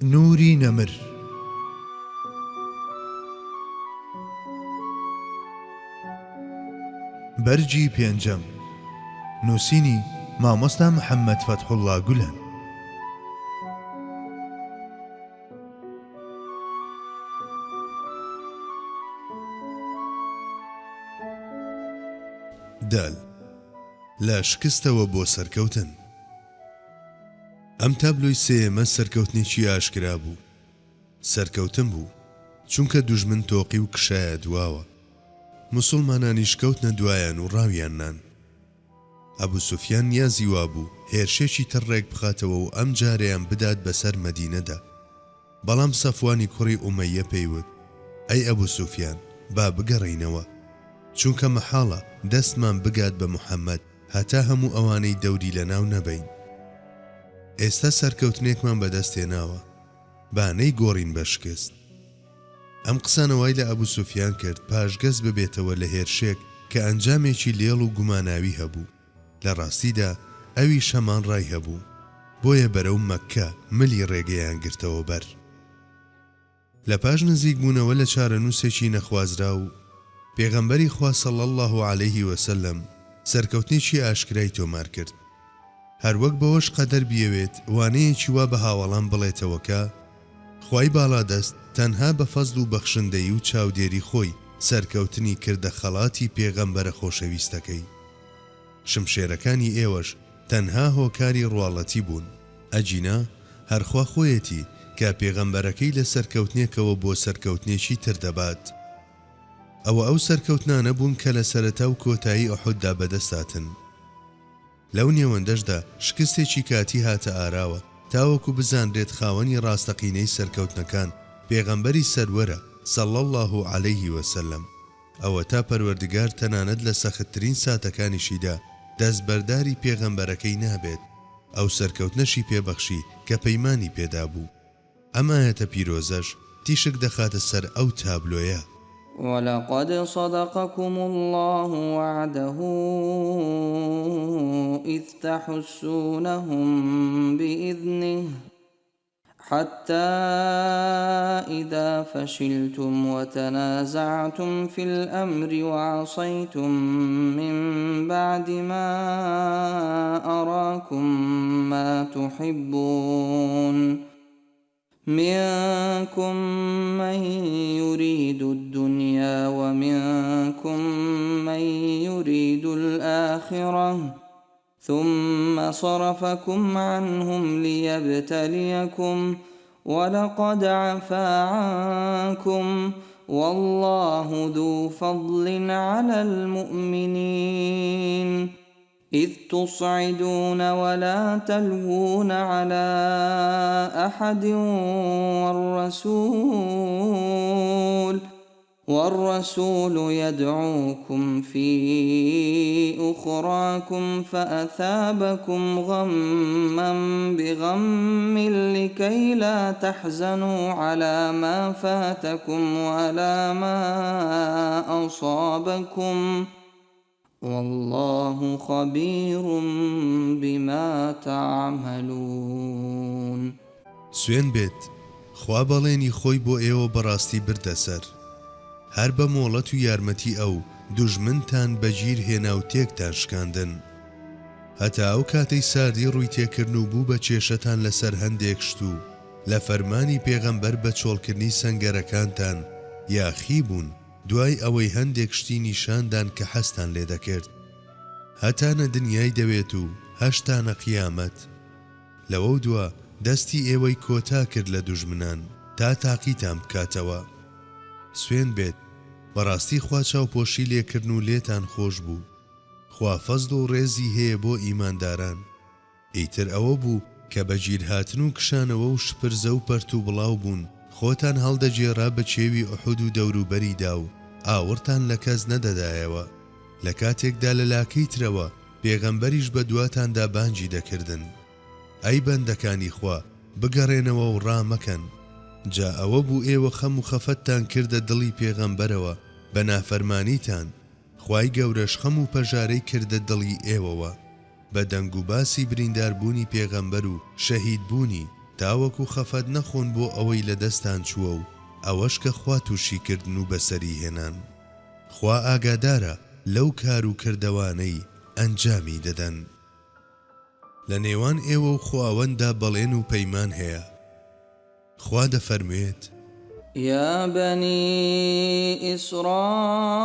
نوری نەمر. بەرجی پێنجەم، نووسینی مامۆستا محەممەد فەتحوڵڵا گولان. دال لە شکستەوە بۆ سەرکەوتن. ئەم تابلۆی سێمە سەرکەوتنێکی ئاشکرا بوو. سەرکەوتن بوو چونکە دوژمن تۆقی و کشایە دواوە. موسڵمانانیش کەوتنە دوایان و ڕاویاننان. ئەبوو سوفیان نیازی وا بوو هێرشێکی تڕێک بخاتەوە و ئەم جارەیان بدات بەسەر مەدینەدا. بەڵام سەفوانی کوڕی ئومەیە پێیوت: ئەی ئەبوو سوفیان، با بگەڕینەوە، چونکە مەحاڵە دەستمان بگات بە محەممەد هەتا هەموو ئەوانەی دەوری لە ناو نەبین. ئێستا سەرکەوتنێکمان بەدەستێناوە، بانەی گۆڕین بە شکست. ئەم قسانەوەی لە ئەبوو سوفیان کرد پاشگەز ببێتەوە لە هێرشێک کە ئەنجامێکی لێڵ و گوماناوی هەبوو. لە ڕاستیدا ئەوی شەمان ڕای هەبوو، بۆیە بەرەو مەککە ملی ڕێگەیان گرتەوە بەر. لە پاش نزیک بوونەوە لە چارەنووسێکی نەخوازرا و پێغەمبەری خوا صەڵی الله عەلەیه وسەلەم سەرکەوتنێکی ئاشکرای تۆمار کرد. هەروەک بەوەش قەدەر بیەوێت وانەیەکی وا بە هاوەڵان بڵێتەوە کە خوای باڵادەست تەنها بە فەزل و بەخشندەی و چاودێری خۆی سەرکەوتنی کردە خەڵاتی پێغەمبەرە خۆشەویستەکەی. شمشێرەکانی ئێوەش تەنها هۆکاری ڕواڵەتی بوون. ئەجینا هەرخوا خۆیەتی کە پێغەمبەرەکەی لە سەرکەوتنێکەوە بۆ سەرکەوتنێکی تر دەبات. ئەو سەرکەوتنانە بوون کە لە سەرەتا و کۆتایی ئوحوددا بەدەستاتن. لەو نێوەندەشدا شکستێکی کاتی هاتە ئاراوە تاوەکو بزانرێت خاوەنی ڕاستەقینەی سەرکەوتنەکان پێغەمبەری سەروەرە صەڵی الله عەلەیه وسەلەم. ئەوە تا پەروەردگار تەنانەت لە سەختترین ساتەکانیشیدا دەستبەرداری پێغەمبەرەکەی نابێت، ئەو سەرکەوتنەشی پێبەخشی کە پەیمانی پێدا بوو. ئەم ئایەتە پیرۆزەش تیشک دەخاتە سەر ئەو تابلۆیە. ولقد صدقكم الله وعده إذ تحسونهم بإذنه حتى إذا فشلتم وتنازعتم في الأمر وعصيتم من بعد ما أراكم ما تحبون منكم من يريد الدنيا ومنكم من يريد الآخرة ثم صرفكم عنهم ليبتليكم ولقد عفا عنكم والله ذو فضل على المؤمنين إذ تصعدون ولا تلوون على أحد والرسول يدعوكم في أخراكم فأثابكم غما بغم لكي لا تحزنوا على ما فاتكم ولا ما أصابكم والله خبير بما تعملون. سوێن بێت خوا بەڵێنی خۆی بۆ ئێوە بەڕاستی بردە سەر، هەر بە مۆڵەت و یارمەتی ئەو دوژمنتان بەگیر هێنا و تێکتان شکاندن، هەتا ئەو کاتەی ساردی ڕووی تێکردن و بوو بە کێشەتان لەسەر هەندێک شت و لە فەرمانی پێغەمبەر بە چۆڵکردنی سەنگەرەکانتان یاخی بوون دوای ئەوەی هەندێک شتی نیشاندان کە حەستان لێ دەکرد، هەتانە دنیای دەوێت و هەشتانە قیامەت. لەوە دووە دەستی ئێوەی کۆتا کرد لە دوژمنان تا تاقیتان بکاتەوە. سوێن بێت بەڕاستی خوا چاوپۆشی لێکردن و لێتان خۆش بوو. خوا فەزل و ڕێزی هەیە بۆ ئیمانداران. ئیتر ئەوە بوو کە بەگیر هاتن و کشانەوە و شپرزە و پەرت و بڵاو بوون خۆتان هەڵدەجێڕا بە چێوی ئوحود و دەوروبەریدا و ئاوڕتان لە کەس نەدەدایەوە. لە کاتێکدا لە لاکەی ترەوە پێغەمبەریش بە دواتاندا بانگی دەکردن: ئەی بەندەکانی خوا، بگەڕێنەوە و ڕامەکەن. جا ئەوە بوو ئێوە خەم و خەفەتتان کردە دڵی پێغەمبەرەوە بە نافەرمانیتان، خوای گەورەش خەم و پەژارەی کردە دڵی ئێوەوە بە دەنگ و باسی برینداربوونی پێغەمبەر و شەهید بوونی تاوەکو خەفەت نەخۆن بۆ ئەوەی لە دەستان چووە و ئەوەش کە خوا تووشی کردن و بەسەری هێنان. خوا ئاگادارە لەو کار و کردەوانەی ئەنجامی دەدەن. لە نێوان ئێوە و خواوەندا بەڵێن و پەیمان هەیە. خوا دەفەرموێت: يا بني إسرائيل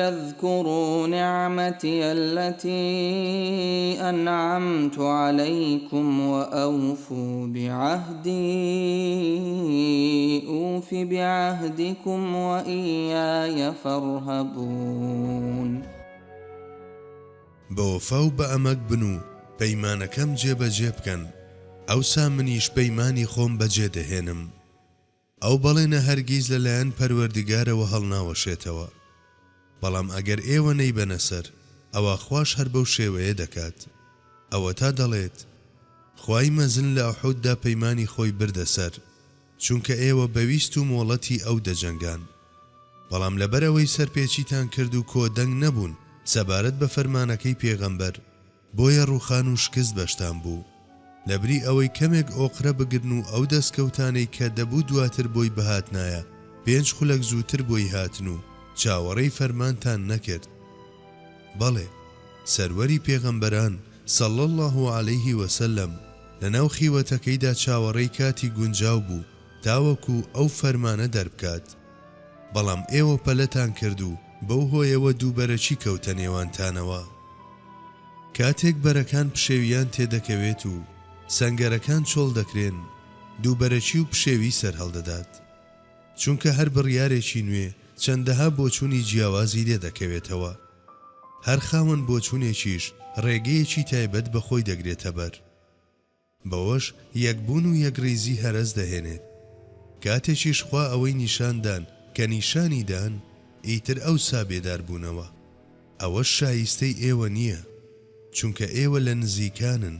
اذكروا نعمتي التي أنعمت عليكم وأوفوا بعهدي أوف بعهدكم وإياي فارهبون. بەوەفا و بە ئەمەک بن و پەیمانەکەم جێبەجێ بکەن، ئەوسا منیش پەیمانی خۆم بەجێ دەهێنم. ئەو بەڵێنە هەرگیز لەلایەن پەروەردگارەوە هەڵناوەشێتەوە. بەڵام ئەگەر ئێوە نەیبەنە سەر، ئەوە خوش هەر بەو شێوەیە دەکات. ئەوە تا دەڵێت خوای مەزن لە ئوحوددا پەیمانی خۆی بردە سەر، چونکە ئێوە بەویست و مۆڵەتی ئەو دەجەنگان. بەڵام لەبەرەوەی سەرپێچیتان کرد و کۆدەنگ نەبوون سەبارەت بە فەرمانەکەی پێغەمبەر، بۆیە ڕووخان و شکست بەشتان بوو. لەبری ئەوەی کەمێک ئۆقرە بگرن و ئەو دەستکەوتانەی کە دەبوو دواتر بۆی بەهاتنایە 5 خولەک زووتر بۆی هاتن و چاوەڕێی فەرمانتان نەکرد. بەڵێ سەروەری پێغەمبەران صلی الله عليه وسلم لەناو خیوەتەکەیدا چاوەڕێی کاتی گونجاو بوو تاوەکو ئەو فەرمانە دەربکات. بەڵام ئێوە پەلەتان کرد و بەو هۆیەوە دووبەرەچی کەوتە نێوانتانەوە. کاتێک بەرەکان پشێویان تێدەکەوێت و سەنگەرەکان چۆڵ دەکرێن، دووبەرەچی و پشێوی سەر هەڵدەدات، چونکە هەر بڕیارێکی نوێ چەندەها بۆچوونی جیاوازی لێ دەکەوێتەوە. هەر خاوەن بۆچوونێکیش ڕێگەیەکی تایبەت بەخۆی دەگرێتە بەر. بەوەش یەکبوون و یەکڕێزی هەرەز دەهێنێت. کاتێکیش خوا ئەوەی نیشاندان کە نیشانیدان ئیتر ئەو سابێدار بوونەوە. ئەوەش شایستەی ئێوە نییە، چونکە ئێوە لە نزیکانن.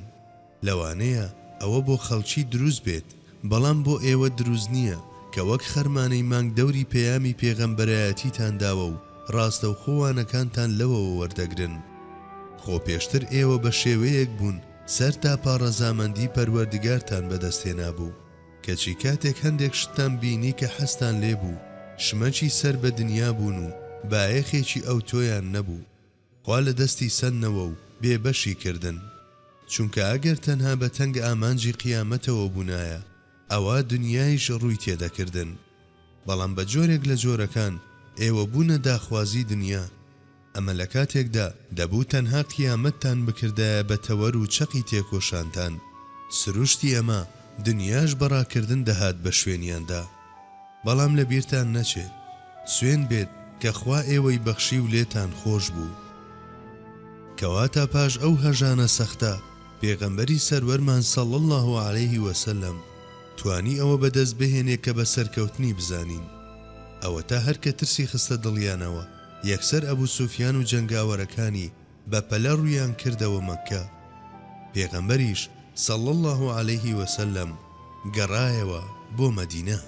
لەوانەیە ئەوە بۆ خەڵکی دروست بێت، بەڵام بۆ ئێوە دروست نییە کە وەک خەرمانەی مانگ دەوری پەیامی پێغەمبەرایەتیتان داوە و ڕاستە و خۆوانەکانتان لەوەوە وەردەگرن. خۆ پێشتر ئێوە بە شێوەیەک بوون سەر تا پاڕەزامەندی پەروەردگارتان بەدەستێنا بوو، کەچی کاتێک هەندێک شتتان بینی کە حەستان لێبوو شمەکی سەر بە دنیا بوون و بایەخێکی ئەو تۆیان نەبوو، خوا لە دەستی سەنەوە و بێبەشی کردن. چونکە ئەگەر تەنها بە تەنگ ئامانجی قیامەتەوە بوونایە، ئەوە دنیایش ڕووی تێدەکردن. بەڵام بە جۆرێک لە جۆرەکان ئێوە بوونە داخوازی دنیا. ئەمە لە کاتێکدا دەبوو تەنها قیامەتتان بکردایە بە تەوەر و چەقی تێکۆشانتان. سروشتی ئەمە دنیاش بەڕاکردن دەهات بە شوێنیاندا. بەڵام لە بیرتان نەچێت سوێن بێت کە خوا ئێوەی بەخشی و لێتان خۆش بوو. کەواتە پاش ئەو هەژانە سەختە پێغەمبەری سەروەرمان صلی الله عليه وسلم توانی ئەوە بەدەست بهێنێ کە بە سەرکەوتنی بزانین. ئەوە تا هەر کە ترسی خستە دڵیانەوە یەکسەر ئەبوو سوفیان و جەنگاوەرەکانی بە پەلە ڕوویان کردەوە مەککە. پێغەمبەریش صلی الله عليه وسلم گەڕایەوە بۆ مەدینە.